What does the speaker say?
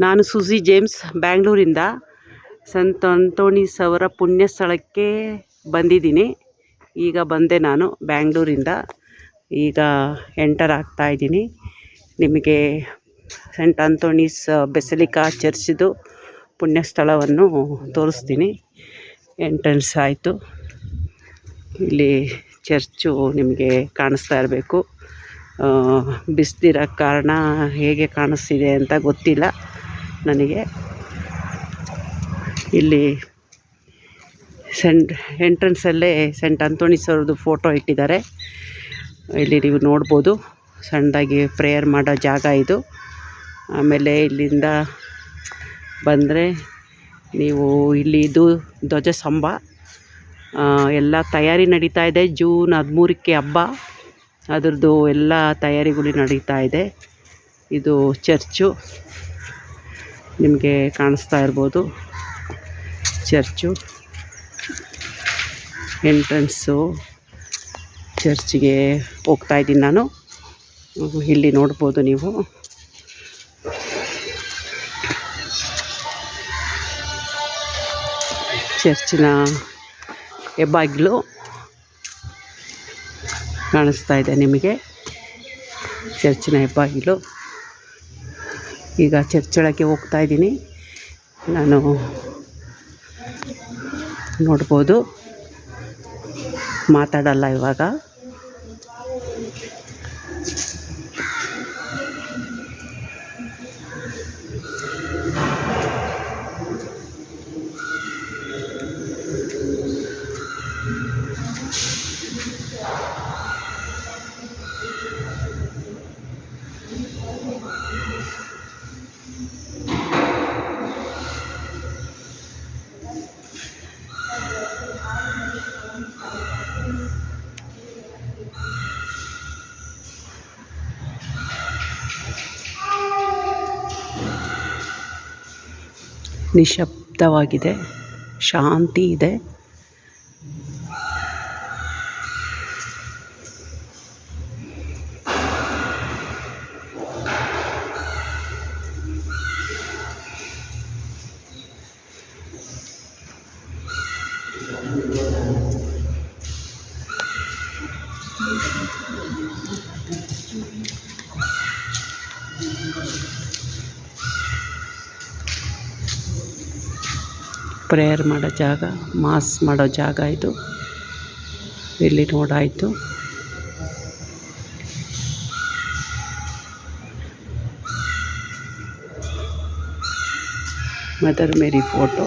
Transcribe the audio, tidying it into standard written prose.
ನಾನು ಸುಜಿ ಜೇಮ್ಸ್ ಬ್ಯಾಂಗ್ಳೂರಿಂದ ಸಂತ ಅಂತೋಣೀಸ್ ಅವರ ಪುಣ್ಯ ಸ್ಥಳಕ್ಕೆ ಬಂದಿದ್ದೀನಿ. ಈಗ ಬಂದೆ ನಾನು ಬ್ಯಾಂಗ್ಳೂರಿಂದ. ಈಗ ಎಂಟರ್ ಆಗ್ತಾಯಿದ್ದೀನಿ. ನಿಮಗೆ ಸೆಂಟ್ ಅಂತೋಣೀಸ್ ಬೆಸಲಿಕಾ ಚರ್ಚ್ದು ಪುಣ್ಯ ಸ್ಥಳವನ್ನು ತೋರಿಸ್ತೀನಿ. ಎಂಟ್ರೆನ್ಸ್ ಆಯಿತು. ಇಲ್ಲಿ ಚರ್ಚು ನಿಮಗೆ ಕಾಣಿಸ್ತಾ ಇರಬೇಕು. ಬಿಸ್ದಿರೋ ಕಾರಣ ಹೇಗೆ ಕಾಣಿಸ್ತಿದೆ ಅಂತ ಗೊತ್ತಿಲ್ಲ ನನಗೆ. ಇಲ್ಲಿ ಎಂಟ್ರೆನ್ಸಲ್ಲೇ ಸೆಂಟ್ ಅಂತೋಣೀಸ್ ಅವ್ರದ್ದು ಫೋಟೋ ಇಟ್ಟಿದ್ದಾರೆ. ಇಲ್ಲಿ ನೀವು ನೋಡ್ಬೋದು, ಸಣ್ಣದಾಗಿ ಪ್ರೇಯರ್ ಮಾಡೋ ಜಾಗ ಇದು. ಆಮೇಲೆ ಇಲ್ಲಿಂದ ಬಂದರೆ ನೀವು ಇಲ್ಲಿ ಇದು ಧ್ವಜಸ್ತಂಭ. ಎಲ್ಲ ತಯಾರಿ ನಡೀತಾ ಇದೆ. ಜೂನ್ 13ಕ್ಕೆ ಹಬ್ಬ, ಅದರದ್ದು ಎಲ್ಲ ತಯಾರಿಗಳು ನಡೀತಾ ಇದೆ. ಇದು ಚರ್ಚು ನಿಮಗೆ ಕಾಣಿಸ್ತಾ ಇರ್ಬೋದು. ಚರ್ಚು ಎಂಟ್ರೆನ್ಸು ಚರ್ಚಿಗೆ ಹೋಗ್ತಾಯಿದ್ದೀನಿ ನಾನು. ಇಲ್ಲಿ ನೋಡ್ಬೋದು ನೀವು. ಚರ್ಚಿನ ಹೆಬ್ಬಾಗಿಲು ಕಾಣಿಸ್ತಾ ಇದೆ ನಿಮಗೆ. ಚರ್ಚಿನ ಹೆಬ್ಬಾಗಿಲು. ಈಗ ಚರ್ಚೊಳಗೆ ಹೋಗ್ತಾ ಇದ್ದೀನಿ ನಾನು. ನೋಡ್ಬೋದು, ಮಾತಾಡಲ್ಲ ಇವಾಗ. ನಿಶಬ್ದವಾಗಿದೆ, ಶಾಂತಿ ಇದೆ. ಪ್ರೇಯರ್ ಮಾಡೋ ಜಾಗ, ಮಾಸ್ ಮಾಡೋ ಜಾಗ ಇದು. ಇಲ್ಲಿ ನೋಡಾಯಿತು. ಮದರ್ ಮೇರಿ ಫೋಟೋ.